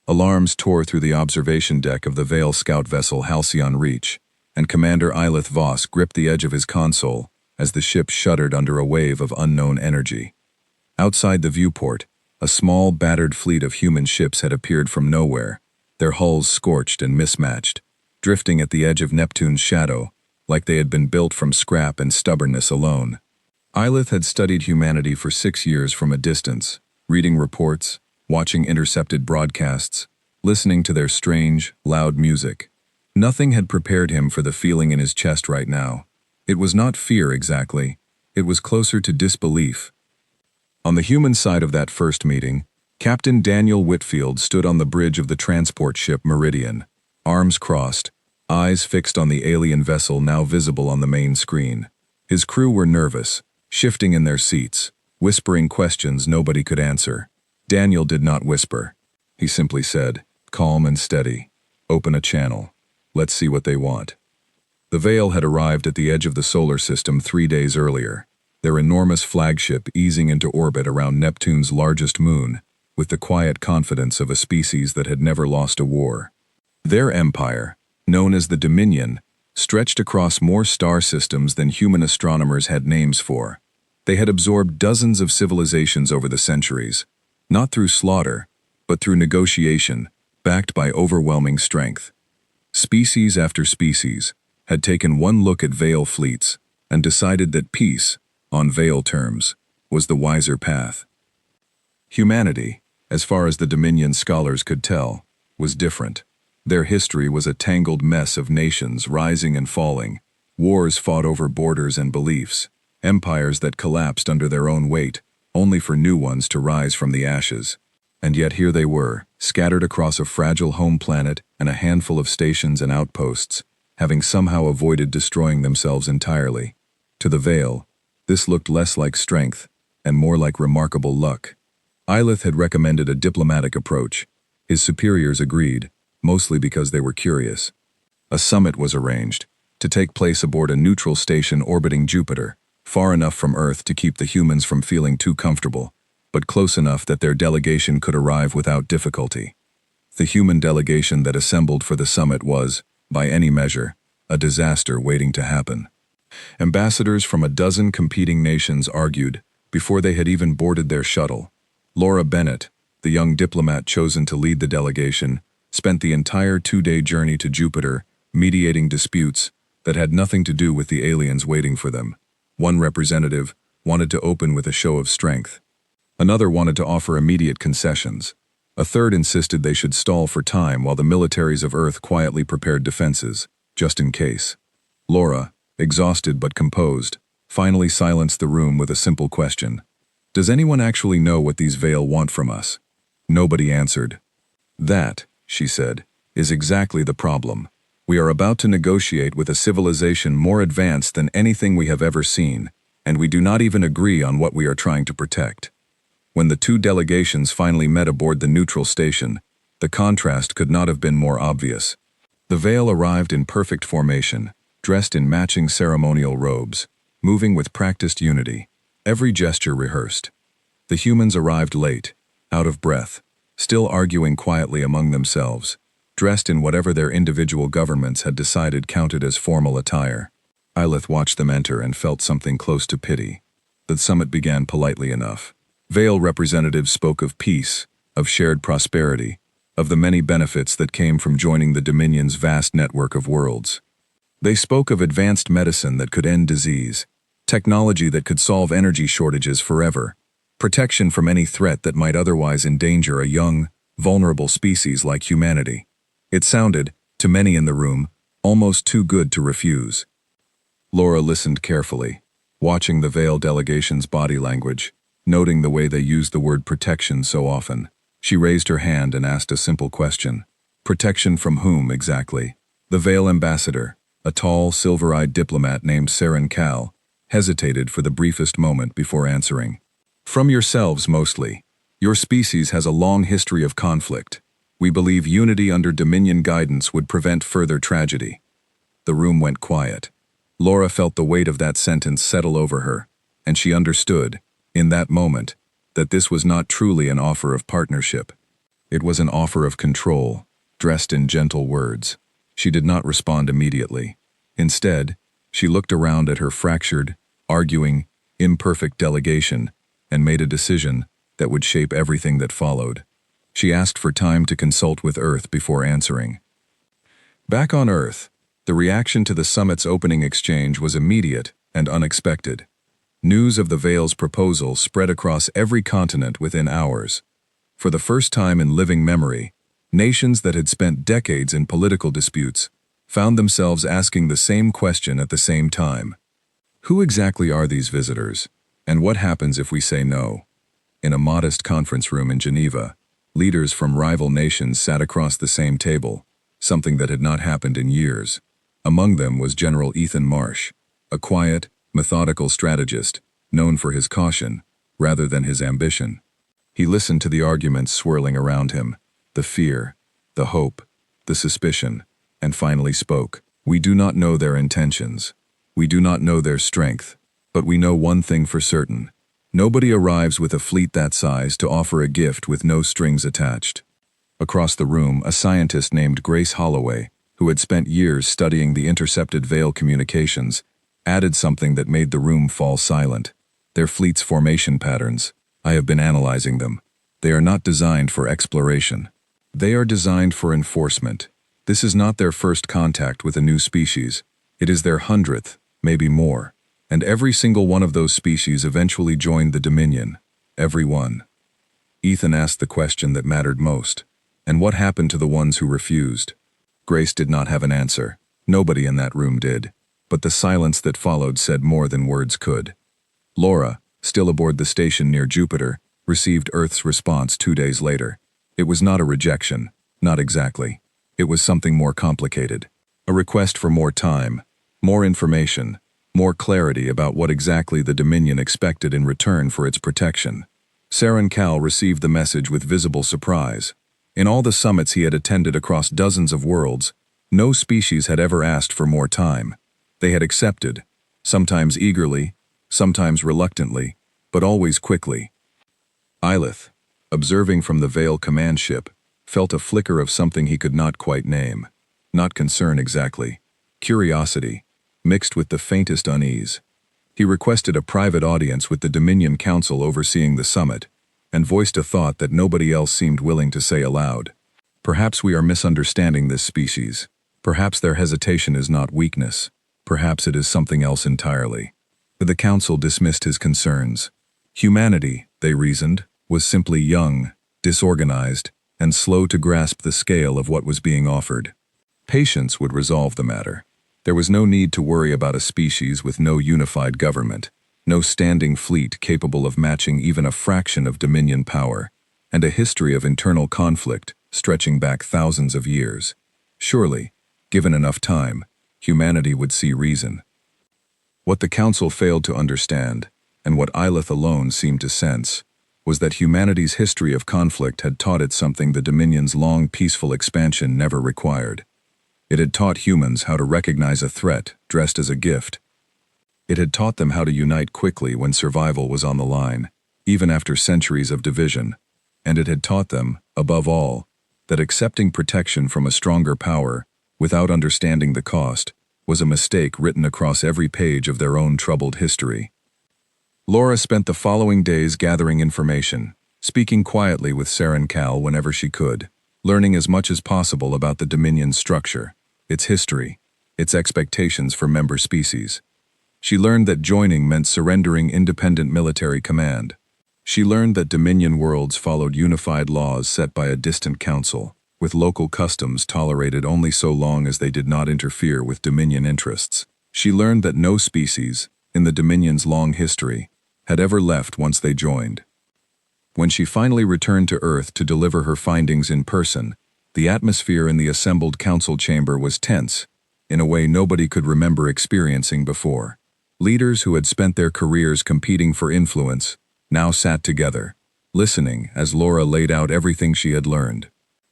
Alarms tore through the observation deck of the Vale scout vessel Halcyon Reach, and Commander Eilith Voss gripped the edge of his console as the ship shuddered under a wave of unknown energy. Outside the viewport, a small, battered fleet of human ships had appeared from nowhere, their hulls scorched and mismatched, drifting at the edge of Neptune's shadow, like they had been built from scrap and stubbornness alone. Eilith had studied humanity for 6 years from a distance, reading reports, watching intercepted broadcasts, listening to their strange, loud music. Nothing had prepared him for the feeling in his chest right now. It was not fear exactly, it was closer to disbelief. On the human side of that first meeting, Captain Daniel Whitfield stood on the bridge of the transport ship Meridian, arms crossed, eyes fixed on the alien vessel now visible on the main screen. His crew were nervous, shifting in their seats, whispering questions nobody could answer. Daniel did not whisper. He simply said, calm and steady, open a channel. Let's see what they want. The Vale had arrived at the edge of the solar system 3 days earlier, their enormous flagship easing into orbit around Neptune's largest moon, with the quiet confidence of a species that had never lost a war. Their empire, known as the Dominion, stretched across more star systems than human astronomers had names for. They had absorbed dozens of civilizations over the centuries, not through slaughter, but through negotiation, backed by overwhelming strength. Species after species had taken one look at Vale fleets and decided that peace, on Vale terms, was the wiser path. Humanity, as far as the Dominion scholars could tell, was different. Their history was a tangled mess of nations rising and falling, wars fought over borders and beliefs, empires that collapsed under their own weight, only for new ones to rise from the ashes. And yet here they were, scattered across a fragile home planet and a handful of stations and outposts, having somehow avoided destroying themselves entirely. To the Vale, this looked less like strength and more like remarkable luck. Eilith had recommended a diplomatic approach. His superiors agreed, mostly because they were curious. A summit was arranged, to take place aboard a neutral station orbiting Jupiter, far enough from Earth to keep the humans from feeling too comfortable, but close enough that their delegation could arrive without difficulty. The human delegation that assembled for the summit was, by any measure, a disaster waiting to happen. Ambassadors from a dozen competing nations argued before they had even boarded their shuttle. Laura Bennett, the young diplomat chosen to lead the delegation, spent the entire 2-day journey to Jupiter mediating disputes that had nothing to do with the aliens waiting for them. One representative wanted to open with a show of strength. Another wanted to offer immediate concessions. A third insisted they should stall for time while the militaries of Earth quietly prepared defenses, just in case. Laura, exhausted but composed, finally silenced the room with a simple question. Does anyone actually know what these Vale want from us? Nobody answered. That, she said, is exactly the problem. We are about to negotiate with a civilization more advanced than anything we have ever seen, and we do not even agree on what we are trying to protect. When the two delegations finally met aboard the neutral station, the contrast could not have been more obvious. The Vale arrived in perfect formation, dressed in matching ceremonial robes, moving with practiced unity, every gesture rehearsed. The humans arrived late, out of breath, still arguing quietly among themselves, dressed in whatever their individual governments had decided counted as formal attire. Eilith watched them enter and felt something close to pity. The summit began politely enough. Vale representatives spoke of peace, of shared prosperity, of the many benefits that came from joining the Dominion's vast network of worlds. They spoke of advanced medicine that could end disease, technology that could solve energy shortages forever, protection from any threat that might otherwise endanger a young, vulnerable species like humanity. It sounded, to many in the room, almost too good to refuse. Laura listened carefully, watching the Vale delegation's body language, noting the way they used the word protection so often. She raised her hand and asked a simple question. Protection from whom, exactly? The Vale ambassador, a tall, silver-eyed diplomat named Saren Cal, hesitated for the briefest moment before answering. From yourselves, mostly. Your species has a long history of conflict. We believe unity under Dominion guidance would prevent further tragedy. The room went quiet. Laura felt the weight of that sentence settle over her, and she understood, in that moment, that this was not truly an offer of partnership. It was an offer of control, dressed in gentle words. She did not respond immediately. Instead, she looked around at her fractured, arguing, imperfect delegation and made a decision that would shape everything that followed. She asked for time to consult with Earth before answering. Back on Earth, the reaction to the summit's opening exchange was immediate and unexpected. News of the Veil's proposal spread across every continent within hours. For the first time in living memory, nations that had spent decades in political disputes found themselves asking the same question at the same time. Who exactly are these visitors, and what happens if we say no? In a modest conference room in Geneva, leaders from rival nations sat across the same table, something that had not happened in years. Among them was General Ethan Marsh, a quiet, methodical strategist, known for his caution, rather than his ambition. He listened to the arguments swirling around him, the fear, the hope, the suspicion, and finally spoke. We do not know their intentions. We do not know their strength, but we know one thing for certain. Nobody arrives with a fleet that size to offer a gift with no strings attached. Across the room, a scientist named Grace Holloway, who had spent years studying the intercepted Veil communications, added something that made the room fall silent. Their fleet's formation patterns. I have been analyzing them. They are not designed for exploration. They are designed for enforcement. This is not their first contact with a new species. It is their 100th, maybe more. And every single one of those species eventually joined the Dominion. Every one. Ethan asked the question that mattered most. And what happened to the ones who refused? Grace did not have an answer. Nobody in that room did. But the silence that followed said more than words could. Laura, still aboard the station near Jupiter, received Earth's response 2 days later. It was not a rejection, not exactly. It was something more complicated. A request for more time, more information, more clarity about what exactly the Dominion expected in return for its protection. Saren Cal received the message with visible surprise. In all the summits he had attended across dozens of worlds, no species had ever asked for more time. They had accepted, sometimes eagerly, sometimes reluctantly, but always quickly. Ilith, observing from the Veil command ship, felt a flicker of something he could not quite name. Not concern exactly. Curiosity, mixed with the faintest unease. He requested a private audience with the Dominion Council overseeing the summit, and voiced a thought that nobody else seemed willing to say aloud. Perhaps we are misunderstanding this species. Perhaps their hesitation is not weakness. Perhaps it is something else entirely. The council dismissed his concerns. Humanity, they reasoned, was simply young, disorganized, and slow to grasp the scale of what was being offered. Patience would resolve the matter. There was no need to worry about a species with no unified government, no standing fleet capable of matching even a fraction of Dominion power, and a history of internal conflict stretching back thousands of years. Surely, given enough time, humanity would see reason. What the Council failed to understand, and what Ilith alone seemed to sense, was that humanity's history of conflict had taught it something the Dominion's long peaceful expansion never required. It had taught humans how to recognize a threat dressed as a gift. It had taught them how to unite quickly when survival was on the line, even after centuries of division. And it had taught them, above all, that accepting protection from a stronger power, without understanding the cost, was a mistake written across every page of their own troubled history. Laura spent the following days gathering information, speaking quietly with Saren Cal whenever she could, learning as much as possible about the Dominion's structure, its history, its expectations for member species. She learned that joining meant surrendering independent military command. She learned that Dominion worlds followed unified laws set by a distant council, with local customs tolerated only so long as they did not interfere with Dominion interests. She learned that no species, in the Dominion's long history, had ever left once they joined. When she finally returned to Earth to deliver her findings in person, the atmosphere in the assembled council chamber was tense, in a way nobody could remember experiencing before. Leaders who had spent their careers competing for influence now sat together, listening as Laura laid out everything she had learned.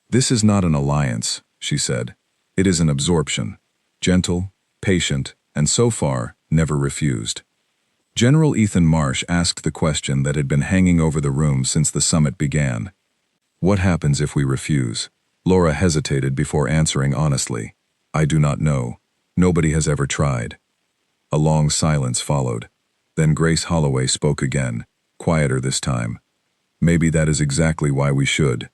"This is not an alliance," she said. "It is an absorption. Gentle, patient, and so far, never refused." General Ethan Marsh asked the question that had been hanging over the room since the summit began. What happens if we refuse? Laura hesitated before answering honestly. I do not know. Nobody has ever tried. A long silence followed. Then Grace Holloway spoke again, quieter this time. Maybe that is exactly why we should.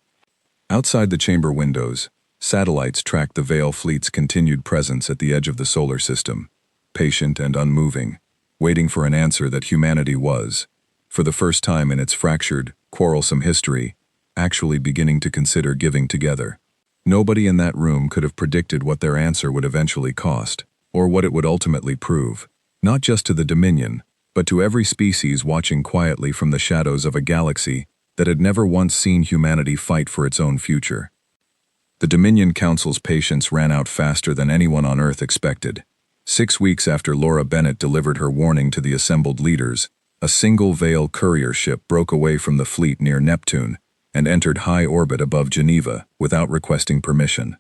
Outside the chamber windows, satellites tracked the Veil fleet's continued presence at the edge of the solar system, patient and unmoving, waiting for an answer that humanity was, for the first time in its fractured, quarrelsome history, actually beginning to consider giving together. Nobody in that room could have predicted what their answer would eventually cost, or what it would ultimately prove, not just to the Dominion, but to every species watching quietly from the shadows of a galaxy that had never once seen humanity fight for its own future. The Dominion Council's patience ran out faster than anyone on Earth expected. 6 weeks after Laura Bennett delivered her warning to the assembled leaders, a single Veil courier ship broke away from the fleet near Neptune and entered high orbit above Geneva without requesting permission.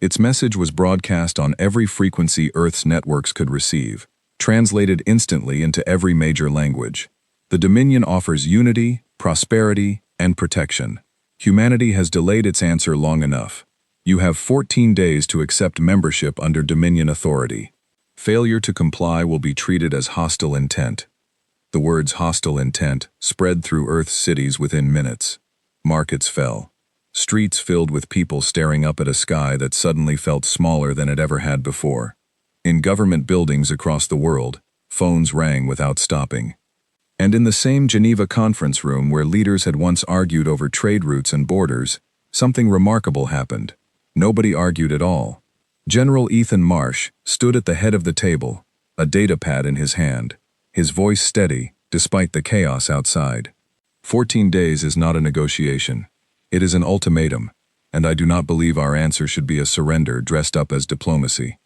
Its message was broadcast on every frequency Earth's networks could receive, translated instantly into every major language. The Dominion offers unity, prosperity, and protection. Humanity has delayed its answer long enough. You have 14 days to accept membership under Dominion authority. Failure to comply will be treated as hostile intent. The words hostile intent spread through Earth's cities within minutes. Markets fell. Streets filled with people staring up at a sky that suddenly felt smaller than it ever had before. In government buildings across the world, phones rang without stopping. And in the same Geneva conference room where leaders had once argued over trade routes and borders, something remarkable happened. Nobody argued at all. General Ethan Marsh stood at the head of the table, a datapad in his hand, his voice steady despite the chaos outside. 14 days is not a negotiation. It is an ultimatum, and I do not believe our answer should be a surrender dressed up as diplomacy.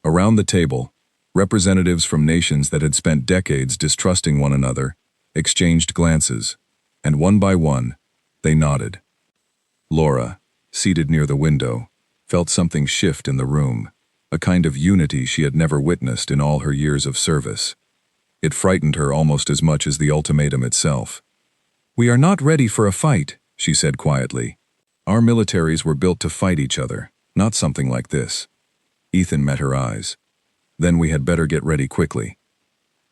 Around the table, representatives from nations that had spent decades distrusting one another exchanged glances, and one by one, they nodded. Laura, seated near the window, felt something shift in the room, a kind of unity she had never witnessed in all her years of service. It frightened her almost as much as the ultimatum itself. "We are not ready for a fight," she said quietly. "Our militaries were built to fight each other, not something like this." Ethan met her eyes. "Then we had better get ready quickly."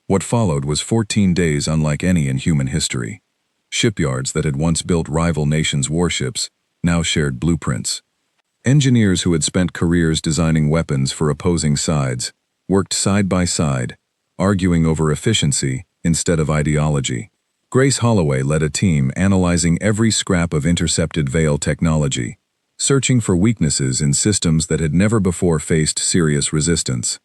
What followed was 14 days unlike any in human history. Shipyards that had once built rival nations' warships now shared blueprints. Engineers who had spent careers designing weapons for opposing sides worked side by side, arguing over efficiency instead of ideology. Grace Holloway led a team analyzing every scrap of intercepted Veil technology, searching for weaknesses in systems that had never before faced serious resistance.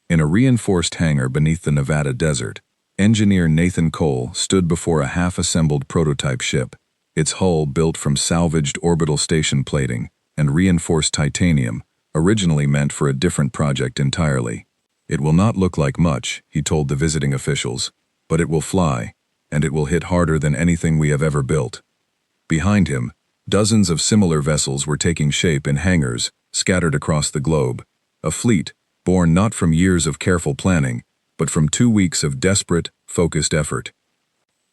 In a reinforced hangar beneath the Nevada desert, engineer Nathan Cole stood before a half-assembled prototype ship, its hull built from salvaged orbital station plating and reinforced titanium, originally meant for a different project entirely. "It will not look like much," he told the visiting officials, "but it will fly, and it will hit harder than anything we have ever built." Behind him, dozens of similar vessels were taking shape in hangars scattered across the globe, a fleet born not from years of careful planning, but from 2 weeks of desperate, focused effort.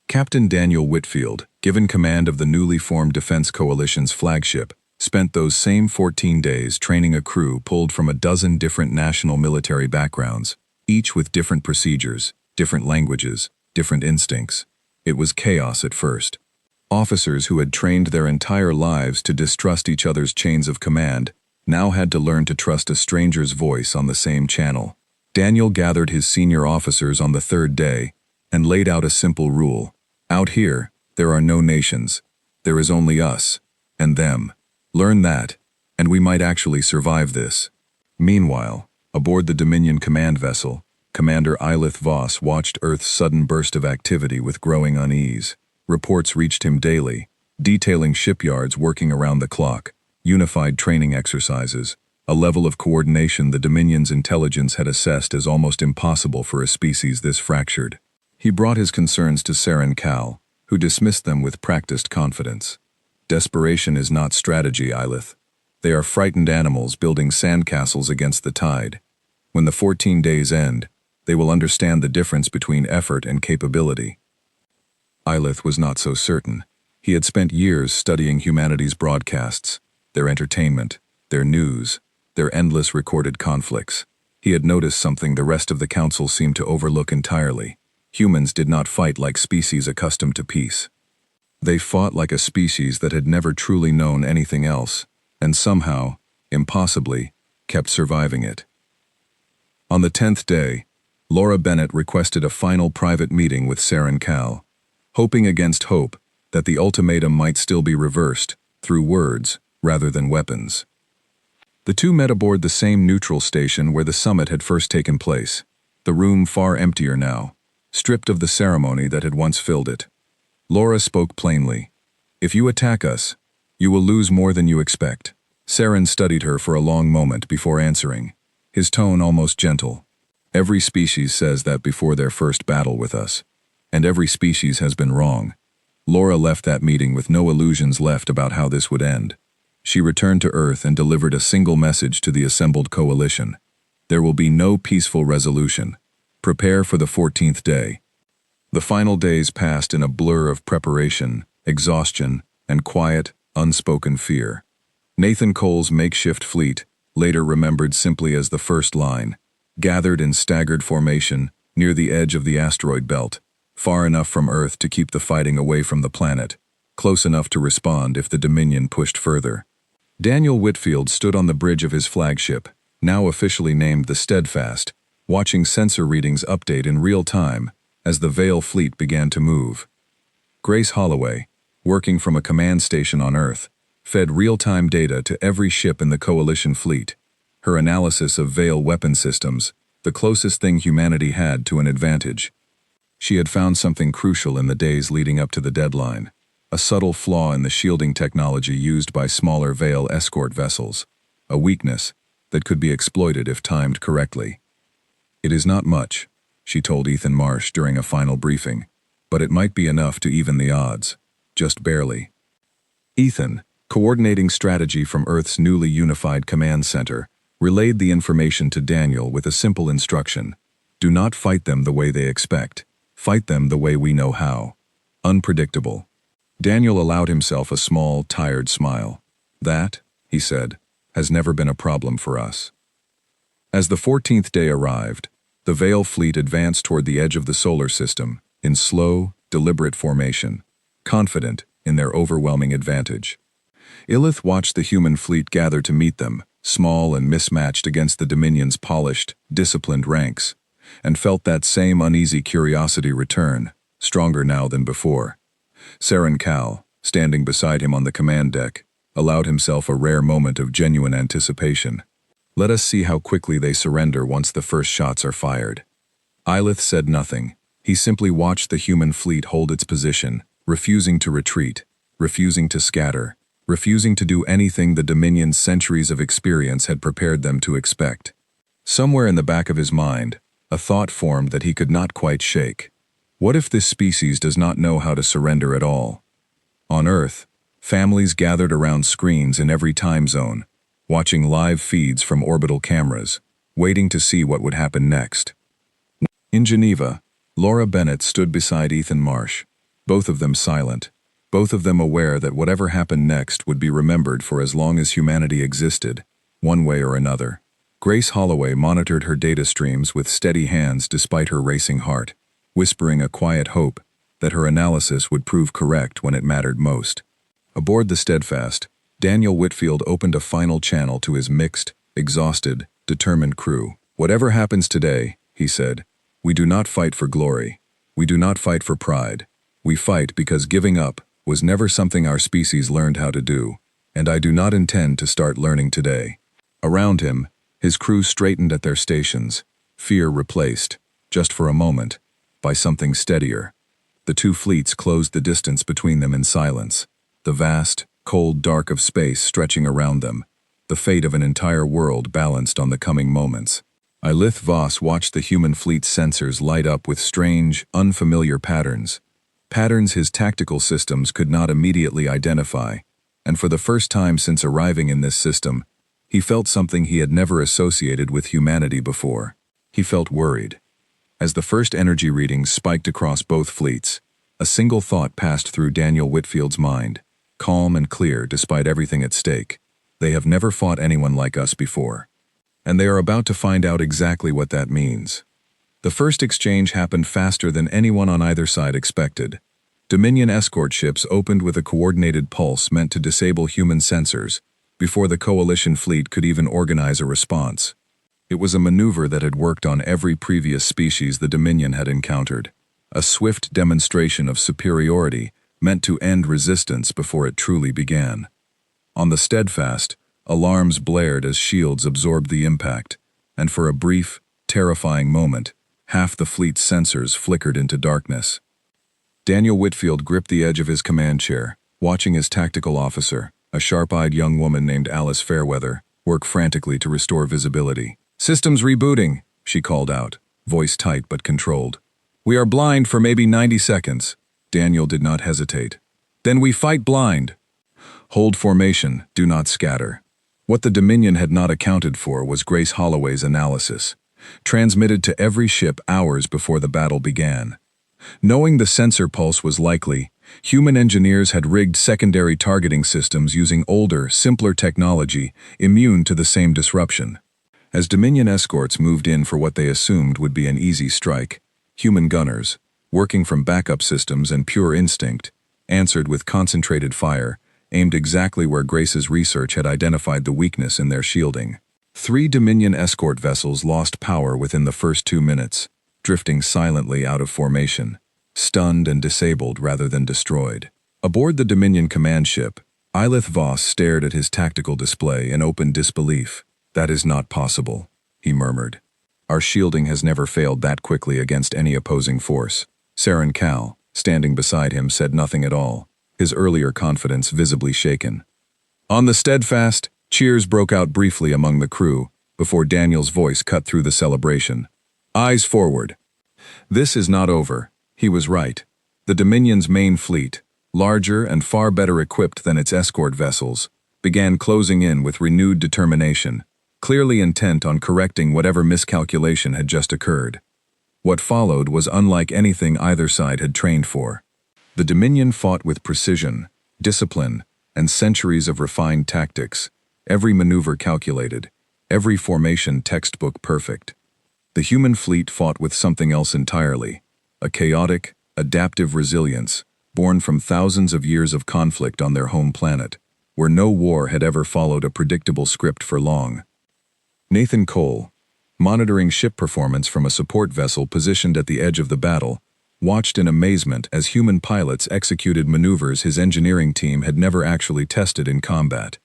Captain Daniel Whitfield, given command of the newly formed Defense Coalition's flagship, spent those same 14 days training a crew pulled from a dozen different national military backgrounds, each with different procedures, different languages, different instincts. It was chaos at first. Officers who had trained their entire lives to distrust each other's chains of command now had to learn to trust a stranger's voice on the same channel. Daniel gathered his senior officers on the 3rd day and laid out a simple rule. Out here, there are no nations. There is only us and them. Learn that, and we might actually survive this. Meanwhile, aboard the Dominion command vessel, Commander Eilith Voss watched Earth's sudden burst of activity with growing unease. Reports reached him daily, detailing shipyards working around the clock, unified training exercises, a level of coordination the Dominion's intelligence had assessed as almost impossible for a species this fractured. He brought his concerns to Saren Cal, who dismissed them with practiced confidence. "Desperation is not strategy, Eilith. They are frightened animals building sandcastles against the tide. When the 14 days end, they will understand the difference between effort and capability." Eilith was not so certain. He had spent years studying humanity's broadcasts, their entertainment, their news, their endless recorded conflicts. He had noticed something the rest of the council seemed to overlook entirely. Humans did not fight like species accustomed to peace. They fought like a species that had never truly known anything else, and somehow, impossibly, kept surviving it. On the 10th day, Laura Bennett requested a final private meeting with Saren Cal, hoping against hope that the ultimatum might still be reversed through words rather than weapons. The two met aboard the same neutral station where the summit had first taken place, the room far emptier now, stripped of the ceremony that had once filled it. Laura spoke plainly. "If you attack us, you will lose more than you expect." Saren studied her for a long moment before answering, his tone almost gentle. "Every species says that before their first battle with us, and every species has been wrong." Laura left that meeting with no illusions left about how this would end. She returned to Earth and delivered a single message to the assembled coalition. There will be no peaceful resolution. Prepare for the 14th day. The final days passed in a blur of preparation, exhaustion, and quiet, unspoken fear. Nathan Cole's makeshift fleet, later remembered simply as the First Line, gathered in staggered formation near the edge of the asteroid belt, far enough from Earth to keep the fighting away from the planet, close enough to respond if the Dominion pushed further. Daniel Whitfield stood on the bridge of his flagship, now officially named the Steadfast, watching sensor readings update in real time as the Vale fleet began to move. Grace Holloway, working from a command station on Earth, fed real-time data to every ship in the Coalition fleet. Her analysis of Vale weapon systems, the closest thing humanity had to an advantage. She had found something crucial in the days leading up to the deadline, a subtle flaw in the shielding technology used by smaller Vale escort vessels, a weakness that could be exploited if timed correctly. "It is not much," she told Ethan Marsh during a final briefing, "but it might be enough to even the odds, just barely." Ethan, coordinating strategy from Earth's newly unified command center, relayed the information to Daniel with a simple instruction: "Do not fight them the way they expect. Fight them the way we know how." Unpredictable. Daniel allowed himself a small, tired smile. "That," he said, "has never been a problem for us." As the 14th day arrived, the Vale fleet advanced toward the edge of the solar system, in slow, deliberate formation, confident in their overwhelming advantage. Illith watched the human fleet gather to meet them, small and mismatched against the Dominion's polished, disciplined ranks, and felt that same uneasy curiosity return, stronger now than before. Saren Cal, standing beside him on the command deck, allowed himself a rare moment of genuine anticipation. "Let us see how quickly they surrender once the first shots are fired." Illith said nothing. He simply watched the human fleet hold its position, refusing to retreat, refusing to scatter, refusing to do anything the Dominion's centuries of experience had prepared them to expect. Somewhere in the back of his mind, a thought formed that he could not quite shake. What if this species does not know how to surrender at all? On Earth, families gathered around screens in every time zone, watching live feeds from orbital cameras, waiting to see what would happen next. In Geneva, Laura Bennett stood beside Ethan Marsh, both of them silent, both of them aware that whatever happened next would be remembered for as long as humanity existed, one way or another. Grace Holloway monitored her data streams with steady hands despite her racing heart, whispering a quiet hope that her analysis would prove correct when it mattered most. Aboard the Steadfast, Daniel Whitfield opened a final channel to his mixed, exhausted, determined crew. "Whatever happens today," he said, "we do not fight for glory. We do not fight for pride. We fight because giving up was never something our species learned how to do, and I do not intend to start learning today." Around him, his crew straightened at their stations, fear replaced, just for a moment, by something steadier. The two fleets closed the distance between them in silence, the vast, cold dark of space stretching around them, the fate of an entire world balanced on the coming moments. Illith Voss watched the human fleet's sensors light up with strange, unfamiliar patterns his tactical systems could not immediately identify, and for the first time since arriving in this system, he felt something he had never associated with humanity before. He felt worried. As the first energy readings spiked across both fleets, A single thought passed through Daniel Whitfield's mind, calm and clear despite everything at stake. They have never fought anyone like us before. And they are about to find out exactly what that means. The first exchange happened faster than anyone on either side expected. Dominion escort ships opened with a coordinated pulse meant to disable human sensors, before the Coalition fleet could even organize a response. It was a maneuver that had worked on every previous species the Dominion had encountered. A swift demonstration of superiority meant to end resistance before it truly began. On the Steadfast, alarms blared as shields absorbed the impact, and for a brief, terrifying moment, half the fleet's sensors flickered into darkness. Daniel Whitfield gripped the edge of his command chair, watching his tactical officer, a sharp-eyed young woman named Alice Fairweather, work frantically to restore visibility. "Systems rebooting," she called out, voice tight but controlled. "We are blind for maybe 90 seconds. Daniel did not hesitate. "Then we fight blind." "Hold formation, do not scatter." What the Dominion had not accounted for was Grace Holloway's analysis, transmitted to every ship hours before the battle began. Knowing the sensor pulse was likely, human engineers had rigged secondary targeting systems using older, simpler technology, immune to the same disruption. As Dominion escorts moved in for what they assumed would be an easy strike, human gunners, working from backup systems and pure instinct, answered with concentrated fire, aimed exactly where Grace's research had identified the weakness in their shielding. 3 Dominion escort vessels lost power within the first 2 minutes, drifting silently out of formation, stunned and disabled rather than destroyed. Aboard the Dominion command ship, Eilith Voss stared at his tactical display in open disbelief. "That is not possible," he murmured. "Our shielding has never failed that quickly against any opposing force." Saren Cal, standing beside him, said nothing at all, his earlier confidence visibly shaken. On the Steadfast, cheers broke out briefly among the crew, before Daniel's voice cut through the celebration. "Eyes forward." This is not over. He was right. The Dominion's main fleet, larger and far better equipped than its escort vessels, began closing in with renewed determination, clearly intent on correcting whatever miscalculation had just occurred. What followed was unlike anything either side had trained for. The Dominion fought with precision, discipline, and centuries of refined tactics, every maneuver calculated, every formation textbook perfect. The human fleet fought with something else entirely, a chaotic, adaptive resilience, born from thousands of years of conflict on their home planet, where no war had ever followed a predictable script for long. Nathan Cole, monitoring ship performance from a support vessel positioned at the edge of the battle, watched in amazement as human pilots executed maneuvers his engineering team had never actually tested in combat.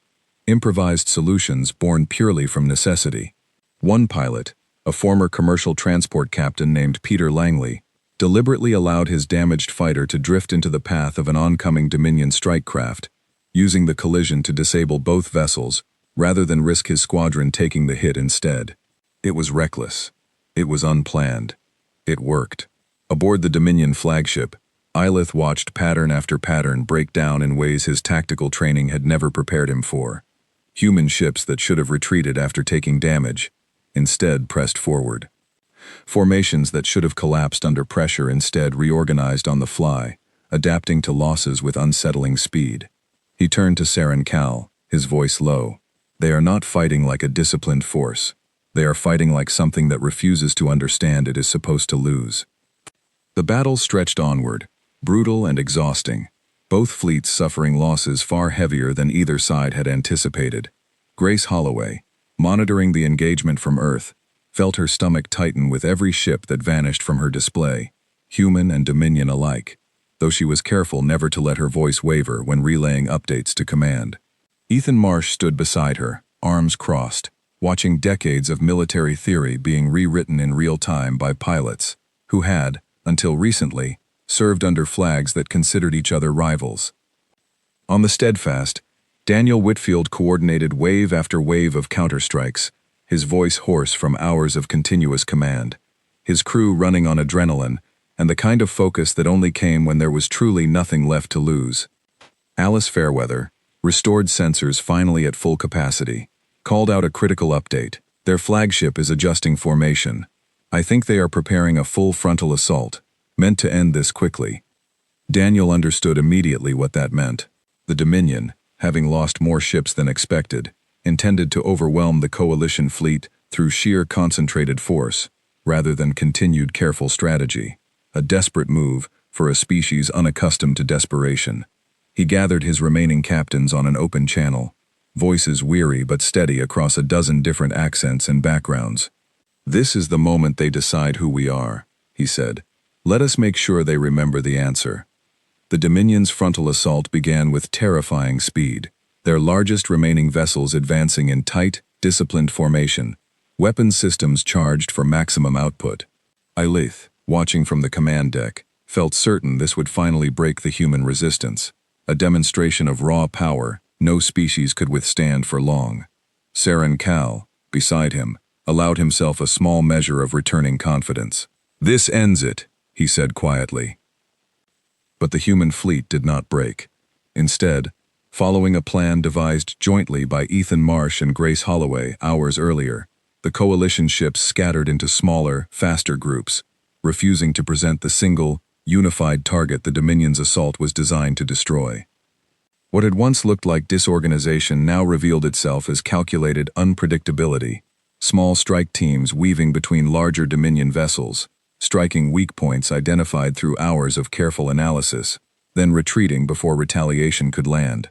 Improvised solutions born purely from necessity. One pilot, a former commercial transport captain named Peter Langley, deliberately allowed his damaged fighter to drift into the path of an oncoming Dominion strike craft, using the collision to disable both vessels, rather than risk his squadron taking the hit instead. It was reckless. It was unplanned. It worked. Aboard the Dominion flagship, Eilith watched pattern after pattern break down in ways his tactical training had never prepared him for. Human ships that should have retreated after taking damage, instead pressed forward. Formations that should have collapsed under pressure instead reorganized on the fly, adapting to losses with unsettling speed. He turned to Saren Cal, his voice low. "They are not fighting like a disciplined force. They are fighting like something that refuses to understand it is supposed to lose." The battle stretched onward, brutal and exhausting, both fleets suffering losses far heavier than either side had anticipated. Grace Holloway, monitoring the engagement from Earth, felt her stomach tighten with every ship that vanished from her display, human and Dominion alike, though she was careful never to let her voice waver when relaying updates to command. Ethan Marsh stood beside her, arms crossed, watching decades of military theory being rewritten in real time by pilots who had, until recently, served under flags that considered each other rivals. On the Steadfast, Daniel Whitfield coordinated wave after wave of counterstrikes, his voice hoarse from hours of continuous command, his crew running on adrenaline, and the kind of focus that only came when there was truly nothing left to lose. Alice Fairweather, restored sensors finally at full capacity, called out a critical update. "Their flagship is adjusting formation. I think they are preparing a full frontal assault, meant to end this quickly." Daniel understood immediately what that meant. The Dominion, having lost more ships than expected, intended to overwhelm the coalition fleet through sheer concentrated force, rather than continued careful strategy. A desperate move for a species unaccustomed to desperation. He gathered his remaining captains on an open channel, voices weary but steady across a dozen different accents and backgrounds. "This is the moment they decide who we are," he said. "Let us make sure they remember the answer." The Dominion's frontal assault began with terrifying speed, their largest remaining vessels advancing in tight, disciplined formation, weapons systems charged for maximum output. Ilith, watching from the command deck, felt certain this would finally break the human resistance, a demonstration of raw power no species could withstand for long. Saren Cal, beside him, allowed himself a small measure of returning confidence. "This ends it," he said quietly. But the human fleet did not break. Instead, following a plan devised jointly by Ethan Marsh and Grace Holloway hours earlier, the coalition ships scattered into smaller, faster groups, refusing to present the single, unified target the Dominion's assault was designed to destroy. What had once looked like disorganization now revealed itself as calculated unpredictability, small strike teams weaving between larger Dominion vessels, striking weak points identified through hours of careful analysis, then retreating before retaliation could land.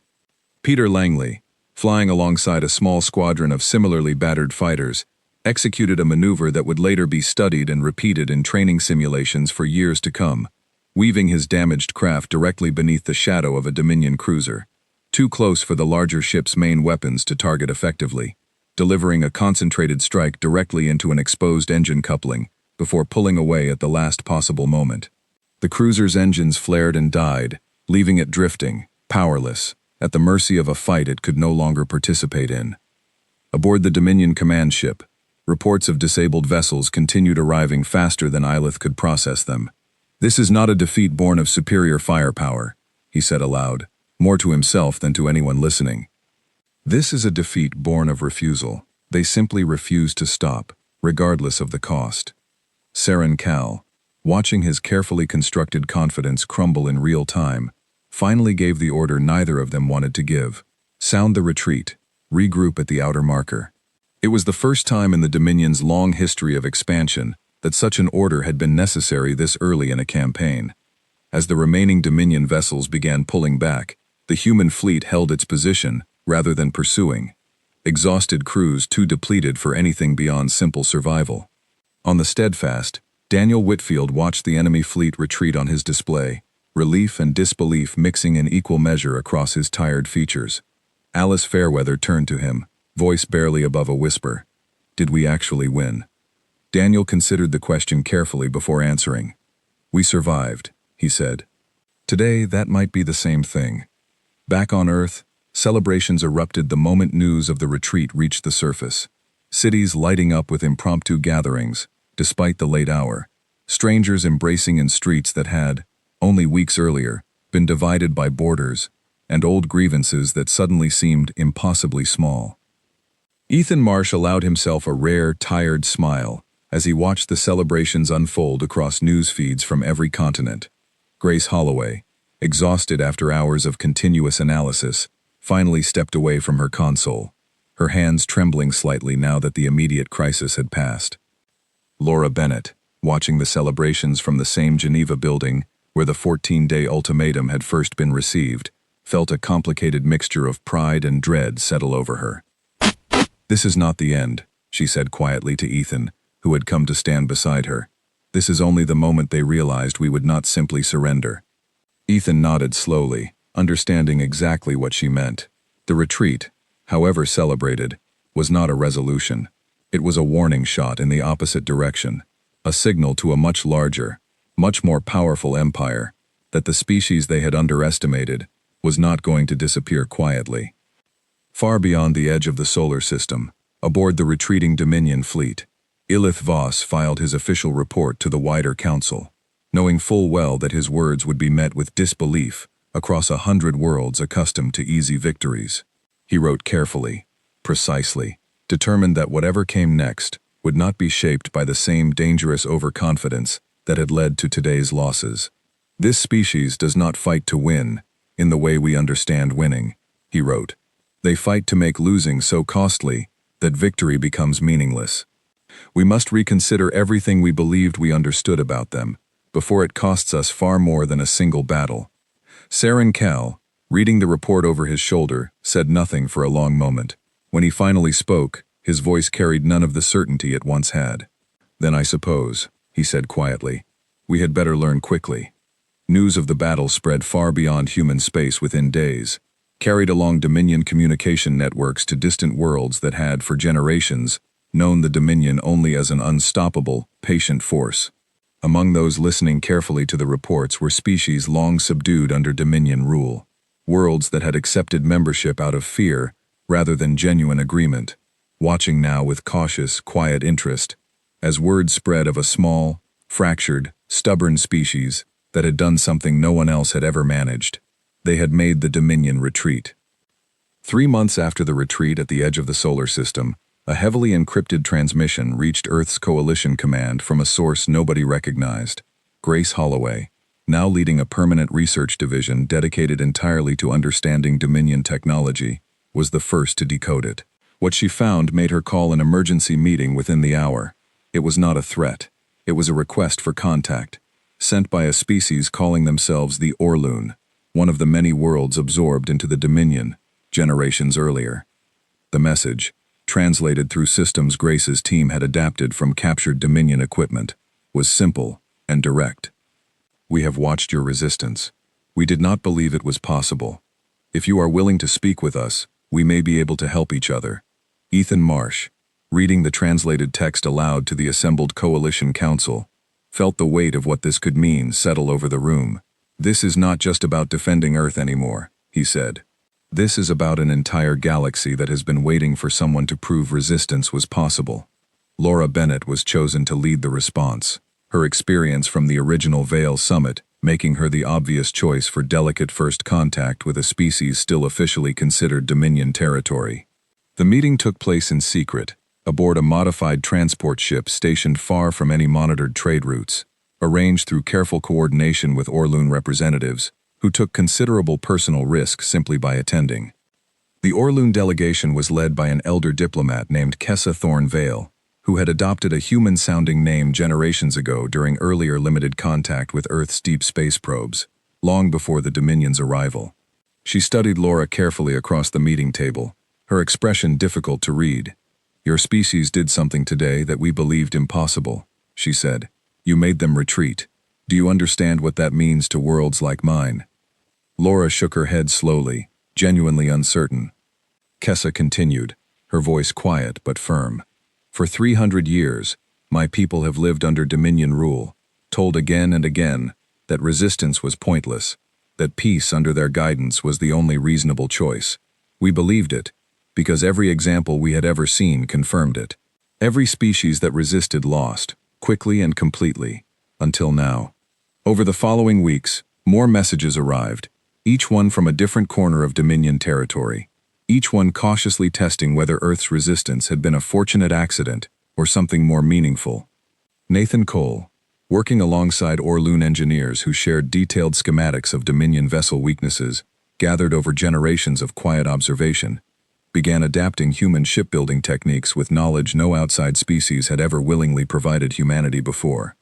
Peter Langley, flying alongside a small squadron of similarly battered fighters, executed a maneuver that would later be studied and repeated in training simulations for years to come, weaving his damaged craft directly beneath the shadow of a Dominion cruiser, too close for the larger ship's main weapons to target effectively, delivering a concentrated strike directly into an exposed engine coupling before pulling away at the last possible moment. The cruiser's engines flared and died, leaving it drifting, powerless, at the mercy of a fight it could no longer participate in. Aboard the Dominion command ship, reports of disabled vessels continued arriving faster than Ilith could process them. "This is not a defeat born of superior firepower," he said aloud, more to himself than to anyone listening. "This is a defeat born of refusal. They simply refuse to stop, regardless of the cost." Saren Cal, watching his carefully constructed confidence crumble in real time, finally gave the order neither of them wanted to give. "Sound the retreat. Regroup at the outer marker." It was the first time in the Dominion's long history of expansion that such an order had been necessary this early in a campaign. As the remaining Dominion vessels began pulling back, the human fleet held its position rather than pursuing, exhausted crews too depleted for anything beyond simple survival. On the Steadfast, Daniel Whitfield watched the enemy fleet retreat on his display, relief and disbelief mixing in equal measure across his tired features. Alice Fairweather turned to him, voice barely above a whisper. "Did we actually win?" Daniel considered the question carefully before answering. "We survived," he said. Today, that might be the same thing. Back on Earth, celebrations erupted the moment news of the retreat reached the surface. Cities lighting up with impromptu gatherings, despite the late hour. Strangers embracing in streets that had, only weeks earlier, been divided by borders, and old grievances that suddenly seemed impossibly small. Ethan Marsh allowed himself a rare, tired smile as he watched the celebrations unfold across news feeds from every continent. Grace Holloway, exhausted after hours of continuous analysis, finally stepped away from her console, her hands trembling slightly now that the immediate crisis had passed. Laura Bennett, watching the celebrations from the same Geneva building where the 14-day ultimatum had first been received, felt a complicated mixture of pride and dread settle over her. "This is not the end," she said quietly to Ethan, who had come to stand beside her. "This is only the moment they realized we would not simply surrender." Ethan nodded slowly, understanding exactly what she meant. The retreat, however celebrated, was not a resolution. It was a warning shot in the opposite direction, a signal to a much larger, much more powerful empire that the species they had underestimated was not going to disappear quietly. Far beyond the edge of the solar system, aboard the retreating Dominion fleet, Ilith Voss filed his official report to the wider council, knowing full well that his words would be met with disbelief across 100 worlds accustomed to easy victories. He wrote carefully, precisely, determined that whatever came next would not be shaped by the same dangerous overconfidence that had led to today's losses. This species does not fight to win, in the way we understand winning, he wrote. They fight to make losing so costly that victory becomes meaningless. We must reconsider everything we believed we understood about them, before it costs us far more than a single battle. Saren Cal, reading the report over his shoulder, said nothing for a long moment. When he finally spoke, his voice carried none of the certainty it once had. Then I suppose, he said quietly, we had better learn quickly. News of the battle spread far beyond human space within days, carried along Dominion communication networks to distant worlds that had, for generations, known the Dominion only as an unstoppable, patient force. Among those listening carefully to the reports were species long subdued under Dominion rule, worlds that had accepted membership out of fear rather than genuine agreement, watching now with cautious, quiet interest, as word spread of a small, fractured, stubborn species that had done something no one else had ever managed. They had made the Dominion retreat. 3 months after the retreat at the edge of the solar system, a heavily encrypted transmission reached Earth's coalition command from a source nobody recognized. Grace Holloway, now leading a permanent research division dedicated entirely to understanding Dominion technology, was the first to decode it. What she found made her call an emergency meeting within the hour. It was not a threat. It was a request for contact, sent by a species calling themselves the Orloon, one of the many worlds absorbed into the Dominion, generations earlier. The message, translated through systems Grace's team had adapted from captured Dominion equipment, was simple and direct. We have watched your resistance. We did not believe it was possible. If you are willing to speak with us, we may be able to help each other. Ethan Marsh, reading the translated text aloud to the assembled Coalition Council, felt the weight of what this could mean settle over the room. This is not just about defending Earth anymore, he said. This is about an entire galaxy that has been waiting for someone to prove resistance was possible. Laura Bennett was chosen to lead the response, her experience from the original Vale Summit making her the obvious choice for delicate first contact with a species still officially considered Dominion territory. The meeting took place in secret, aboard a modified transport ship stationed far from any monitored trade routes, arranged through careful coordination with Orloon representatives, who took considerable personal risk simply by attending. The Orloon delegation was led by an elder diplomat named Kessa Thorne Vale, who had adopted a human-sounding name generations ago during earlier limited contact with Earth's deep space probes, long before the Dominion's arrival. She studied Laura carefully across the meeting table, her expression difficult to read. Your species did something today that we believed impossible, she said. You made them retreat. Do you understand what that means to worlds like mine? Laura shook her head slowly, genuinely uncertain. Kessa continued, her voice quiet but firm. For 300 years, my people have lived under Dominion rule, told again and again that resistance was pointless, that peace under their guidance was the only reasonable choice. We believed it, because every example we had ever seen confirmed it. Every species that resisted lost, quickly and completely, until now. Over the following weeks, more messages arrived, each one from a different corner of Dominion territory, each one cautiously testing whether Earth's resistance had been a fortunate accident or something more meaningful. Nathan Cole, working alongside Orloon engineers who shared detailed schematics of Dominion vessel weaknesses, gathered over generations of quiet observation, began adapting human shipbuilding techniques with knowledge no outside species had ever willingly provided humanity before.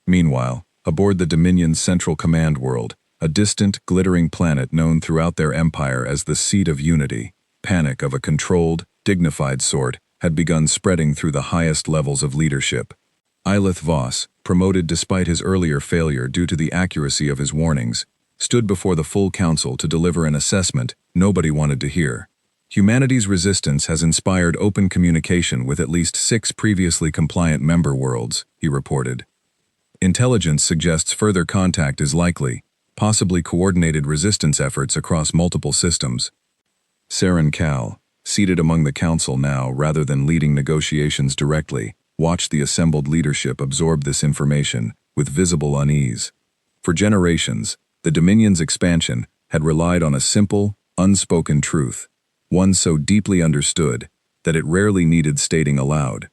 Meanwhile, aboard the Dominion's Central Command world, a distant, glittering planet known throughout their empire as the Seat of Unity, panic of a controlled, dignified sort had begun spreading through the highest levels of leadership. Eilith Voss, promoted despite his earlier failure due to the accuracy of his warnings, stood before the full council to deliver an assessment nobody wanted to hear. Humanity's resistance has inspired open communication with at least 6 previously compliant member worlds, he reported. Intelligence suggests further contact is likely, possibly coordinated resistance efforts across multiple systems. Saren Cal, seated among the council now rather than leading negotiations directly, watched the assembled leadership absorb this information with visible unease. For generations, the Dominion's expansion had relied on a simple, unspoken truth, one so deeply understood that it rarely needed stating aloud.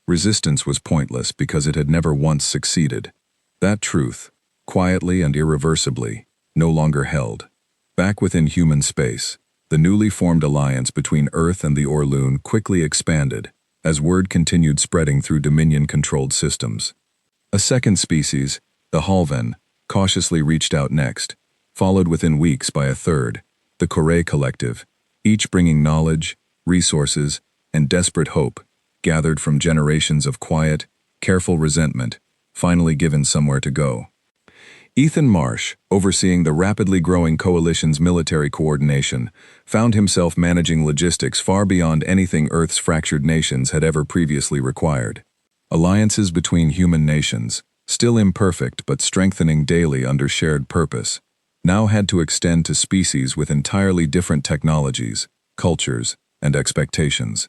Resistance was pointless because it had never once succeeded. That truth, quietly and irreversibly, no longer held. Back within human space, the newly formed alliance between Earth and the Orloon quickly expanded, as word continued spreading through Dominion-controlled systems. A second species, the Halvan, cautiously reached out next, followed within weeks by a third, the Corée Collective, each bringing knowledge, resources, and desperate hope, gathered from generations of quiet, careful resentment, finally given somewhere to go. Ethan Marsh, overseeing the rapidly growing coalition's military coordination, found himself managing logistics far beyond anything Earth's fractured nations had ever previously required. Alliances between human nations, still imperfect but strengthening daily under shared purpose, now had to extend to species with entirely different technologies, cultures, and expectations.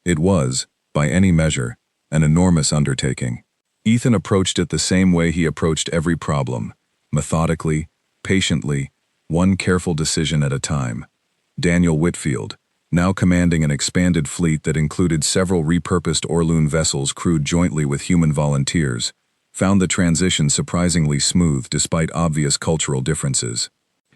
It was, by any measure, an enormous undertaking. Ethan approached it the same way he approached every problem, methodically, patiently, one careful decision at a time. Daniel Whitfield, now commanding an expanded fleet that included several repurposed Orloon vessels crewed jointly with human volunteers, found the transition surprisingly smooth despite obvious cultural differences.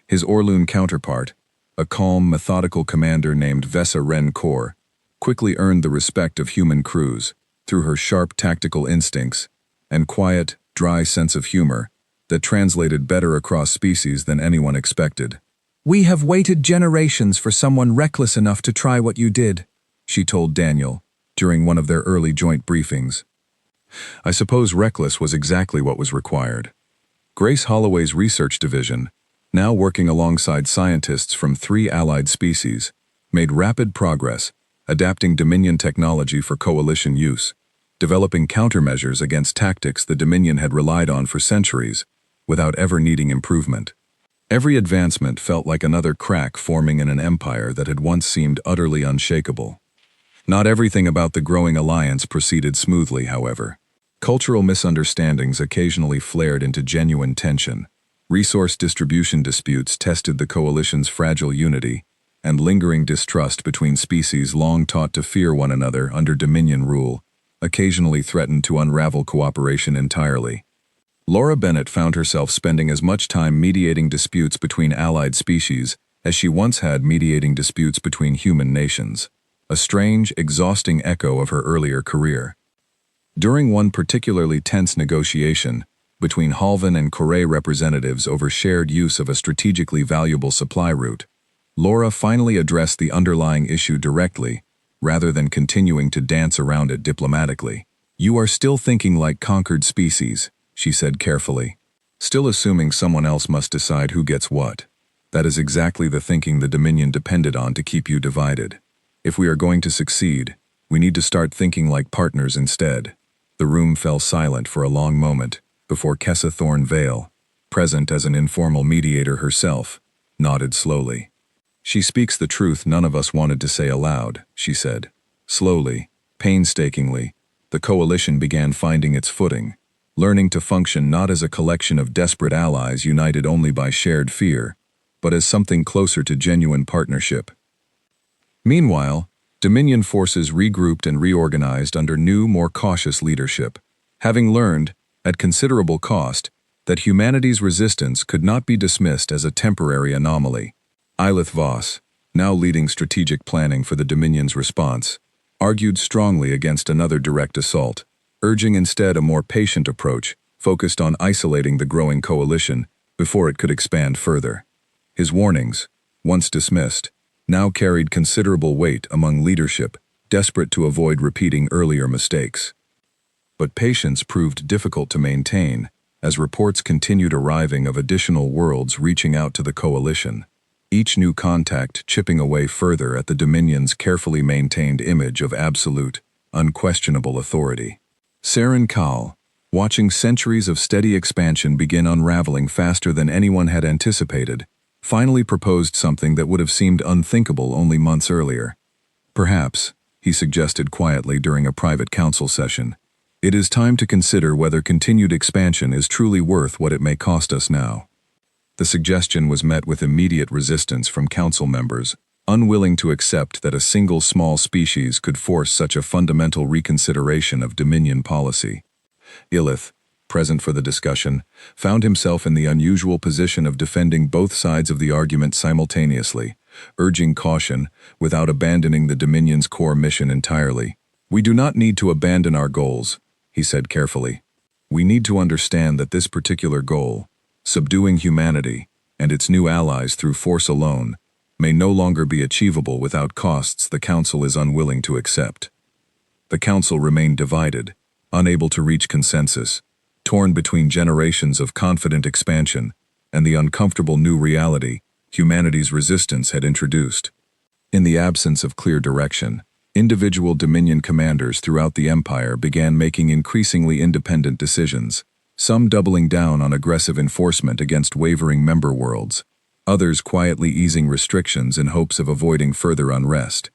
His Orloon counterpart, a calm, methodical commander named Vesa Ren Kaur, quickly earned the respect of human crews through her sharp tactical instincts and quiet, dry sense of humor that translated better across species than anyone expected. "We have waited generations for someone reckless enough to try what you did," she told Daniel during one of their early joint briefings. I suppose reckless was exactly what was required. Grace Holloway's research division, now working alongside scientists from 3 allied species, made rapid progress, adapting Dominion technology for coalition use, developing countermeasures against tactics the Dominion had relied on for centuries, without ever needing improvement. Every advancement felt like another crack forming in an empire that had once seemed utterly unshakable. Not everything about the growing alliance proceeded smoothly, however. Cultural misunderstandings occasionally flared into genuine tension. Resource distribution disputes tested the coalition's fragile unity, and lingering distrust between species long taught to fear one another under Dominion rule occasionally threatened to unravel cooperation entirely. Laura Bennett found herself spending as much time mediating disputes between allied species as she once had mediating disputes between human nations, a strange, exhausting echo of her earlier career. During one particularly tense negotiation between Halvan and Corée representatives over shared use of a strategically valuable supply route, Laura finally addressed the underlying issue directly, rather than continuing to dance around it diplomatically. "You are still thinking like conquered species," she said carefully, "still assuming someone else must decide who gets what. That is exactly the thinking the Dominion depended on to keep you divided. If we are going to succeed, we need to start thinking like partners instead." The room fell silent for a long moment before Kessa Thorne Vale, present as an informal mediator herself, nodded slowly. "She speaks the truth none of us wanted to say aloud," she said. Slowly, painstakingly, the coalition began finding its footing, learning to function not as a collection of desperate allies united only by shared fear, but as something closer to genuine partnership. Meanwhile, Dominion forces regrouped and reorganized under new, more cautious leadership, having learned, at considerable cost, that humanity's resistance could not be dismissed as a temporary anomaly. Eilith Voss, now leading strategic planning for the Dominion's response, argued strongly against another direct assault, urging instead a more patient approach focused on isolating the growing coalition before it could expand further. His warnings, once dismissed, now carried considerable weight among leadership desperate to avoid repeating earlier mistakes. But patience proved difficult to maintain as reports continued arriving of additional worlds reaching out to the coalition, each new contact chipping away further at the Dominion's carefully maintained image of absolute, unquestionable authority. Saren Kal, watching centuries of steady expansion begin unraveling faster than anyone had anticipated, finally proposed something that would have seemed unthinkable only months earlier. "Perhaps," he suggested quietly during a private council session, "it is time to consider whether continued expansion is truly worth what it may cost us now." The suggestion was met with immediate resistance from council members, unwilling to accept that a single small species could force such a fundamental reconsideration of Dominion policy. Illith, present for the discussion, found himself in the unusual position of defending both sides of the argument simultaneously, urging caution without abandoning the Dominion's core mission entirely. "We do not need to abandon our goals," he said carefully. "We need to understand that this particular goal, subduing humanity and its new allies through force alone, may no longer be achievable without costs the Council is unwilling to accept." The Council remained divided, unable to reach consensus, torn between generations of confident expansion and the uncomfortable new reality humanity's resistance had introduced. In the absence of clear direction, individual Dominion commanders throughout the Empire began making increasingly independent decisions, some doubling down on aggressive enforcement against wavering member worlds, others quietly easing restrictions in hopes of avoiding further unrest.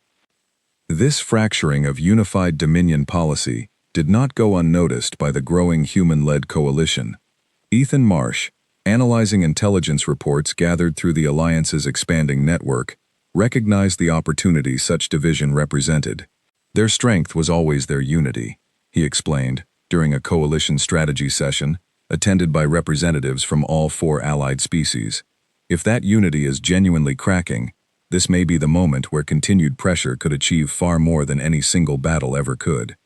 This fracturing of unified Dominion policy did not go unnoticed by the growing human-led coalition. Ethan Marsh, analyzing intelligence reports gathered through the Alliance's expanding network, recognized the opportunity such division represented. Their strength was always their unity, he explained, during a coalition strategy session, attended by representatives from all 4 allied species. If that unity is genuinely cracking, this may be the moment where continued pressure could achieve far more than any single battle ever could.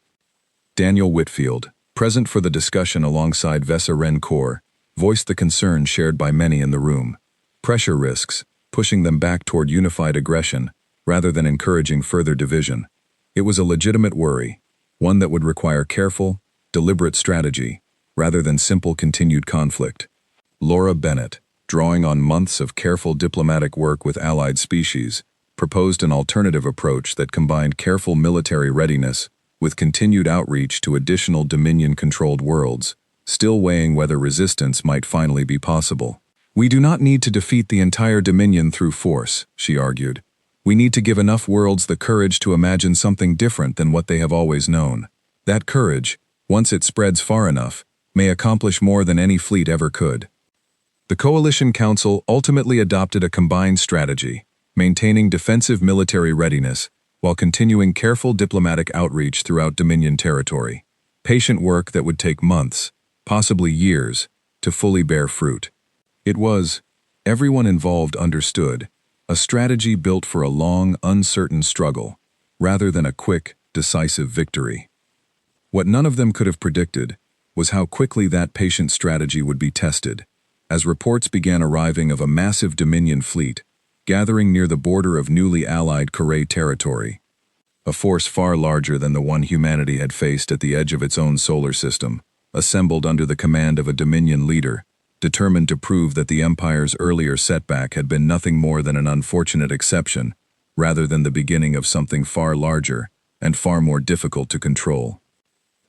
Daniel Whitfield, present for the discussion alongside Vesa Ren Kor, voiced the concern shared by many in the room. Pressure risks, pushing them back toward unified aggression, rather than encouraging further division. It was a legitimate worry, one that would require careful, deliberate strategy, rather than simple continued conflict. Laura Bennett, drawing on months of careful diplomatic work with allied species, proposed an alternative approach that combined careful military readiness with continued outreach to additional Dominion-controlled worlds, still weighing whether resistance might finally be possible. "We do not need to defeat the entire Dominion through force," she argued. "We need to give enough worlds the courage to imagine something different than what they have always known. That courage, once it spreads far enough, may accomplish more than any fleet ever could." The Coalition Council ultimately adopted a combined strategy, maintaining defensive military readiness while continuing careful diplomatic outreach throughout Dominion territory. Patient work that would take months, possibly years, to fully bear fruit. It was, everyone involved understood, a strategy built for a long, uncertain struggle, rather than a quick, decisive victory. What none of them could have predicted was how quickly that patient strategy would be tested, as reports began arriving of a massive Dominion fleet gathering near the border of newly allied Kuray territory, a force far larger than the one humanity had faced at the edge of its own solar system, assembled under the command of a Dominion leader, determined to prove that the Empire's earlier setback had been nothing more than an unfortunate exception, rather than the beginning of something far larger and far more difficult to control.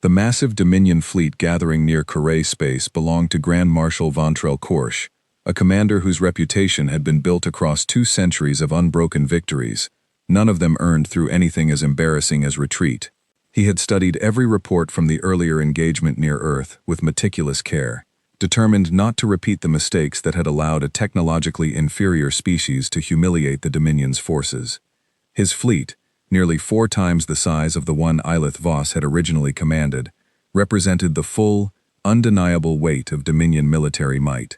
The massive Dominion fleet gathering near Kuray space belonged to Grand Marshal Vontrell Korsh, a commander whose reputation had been built across 2 centuries of unbroken victories, none of them earned through anything as embarrassing as retreat. He had studied every report from the earlier engagement near Earth with meticulous care, determined not to repeat the mistakes that had allowed a technologically inferior species to humiliate the Dominion's forces. His fleet, nearly 4 times the size of the one Eilith Voss had originally commanded, represented the full, undeniable weight of Dominion military might.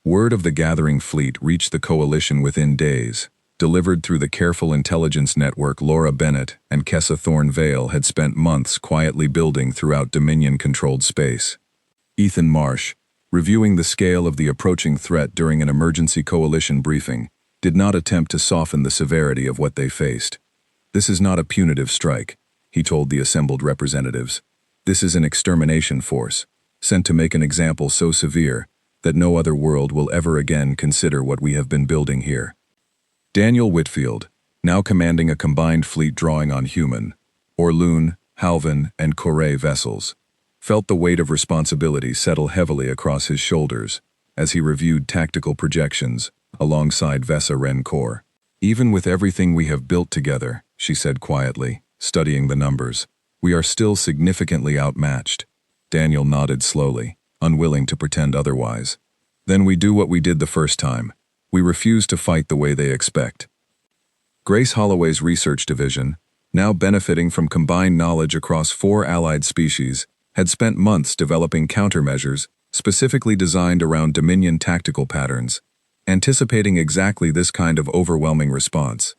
Word of the gathering fleet reached the coalition within days, delivered through the careful intelligence network Laura Bennett and Kessa Thorne Vale had spent months quietly building throughout Dominion-controlled space. Ethan Marsh, reviewing the scale of the approaching threat during an emergency coalition briefing, did not attempt to soften the severity of what they faced. "This is not a punitive strike," he told the assembled representatives. "This is an extermination force, sent to make an example so severe that no other world will ever again consider what we have been building here." Daniel Whitfield, now commanding a combined fleet drawing on human, Orlun, Halvan, and Kuray vessels, felt the weight of responsibility settle heavily across his shoulders as he reviewed tactical projections alongside Vesa Ren Kor. "Even with everything we have built together," she said quietly, studying the numbers, "we are still significantly outmatched." Daniel nodded slowly, unwilling to pretend otherwise. "Then we do what we did the first time. We refuse to fight the way they expect." Grace Holloway's research division, now benefiting from combined knowledge across 4 allied species, had spent months developing countermeasures specifically designed around Dominion tactical patterns, anticipating exactly this kind of overwhelming response.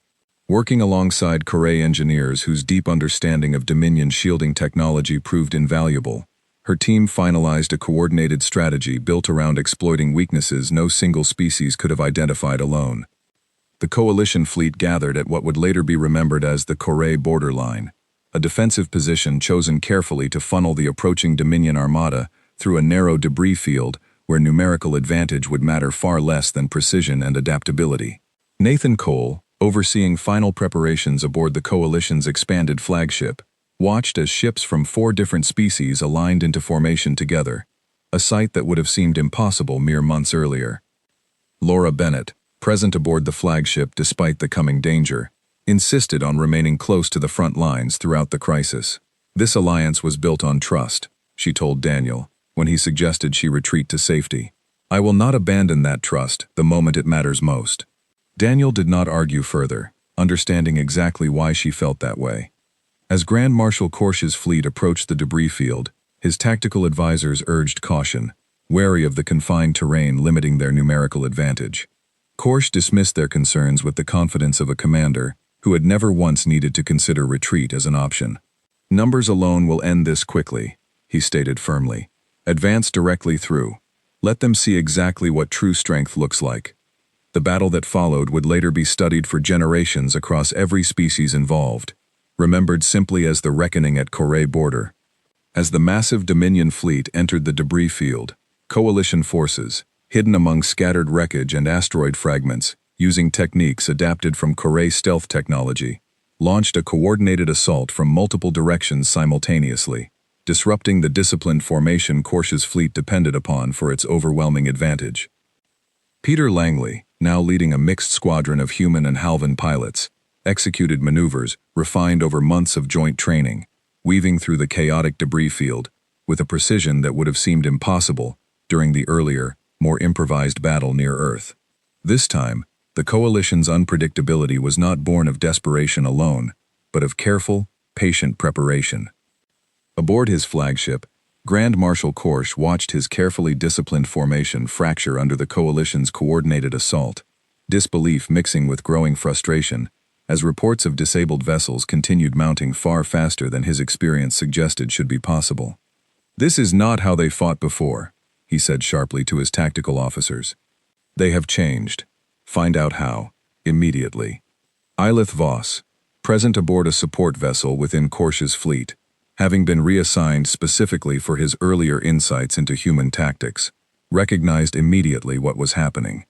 Working alongside Corée engineers whose deep understanding of Dominion shielding technology proved invaluable, her team finalized a coordinated strategy built around exploiting weaknesses no single species could have identified alone. The Coalition fleet gathered at what would later be remembered as the Corée borderline, a defensive position chosen carefully to funnel the approaching Dominion armada through a narrow debris field where numerical advantage would matter far less than precision and adaptability. Nathan Cole, overseeing final preparations aboard the Coalition's expanded flagship, watched as ships from 4 different species aligned into formation together, a sight that would have seemed impossible mere months earlier. Laura Bennett, present aboard the flagship despite the coming danger, insisted on remaining close to the front lines throughout the crisis. This alliance was built on trust, she told Daniel, when he suggested she retreat to safety. I will not abandon that trust the moment it matters most. Daniel did not argue further, understanding exactly why she felt that way. As Grand Marshal Korsch's fleet approached the debris field, his tactical advisors urged caution, wary of the confined terrain limiting their numerical advantage. Korsch dismissed their concerns with the confidence of a commander who had never once needed to consider retreat as an option. Numbers alone will end this quickly, he stated firmly. Advance directly through. Let them see exactly what true strength looks like. The battle that followed would later be studied for generations across every species involved, remembered simply as the reckoning at Corée border. As the massive Dominion fleet entered the debris field, Coalition forces, hidden among scattered wreckage and asteroid fragments, using techniques adapted from Corée stealth technology, launched a coordinated assault from multiple directions simultaneously, disrupting the disciplined formation Korsch's fleet depended upon for its overwhelming advantage. Peter Langley, now leading a mixed squadron of human and Halvan pilots, executed maneuvers refined over months of joint training, weaving through the chaotic debris field with a precision that would have seemed impossible during the earlier, more improvised battle near Earth. This time, the Coalition's unpredictability was not born of desperation alone, but of careful, patient preparation. Aboard his flagship, Grand Marshal Korsch watched his carefully disciplined formation fracture under the Coalition's coordinated assault, disbelief mixing with growing frustration, as reports of disabled vessels continued mounting far faster than his experience suggested should be possible. This is not how they fought before, he said sharply to his tactical officers. They have changed. Find out how, immediately. Eilith Voss, present aboard a support vessel within Korsch's fleet, having been reassigned specifically for his earlier insights into human tactics, recognized immediately what was happening.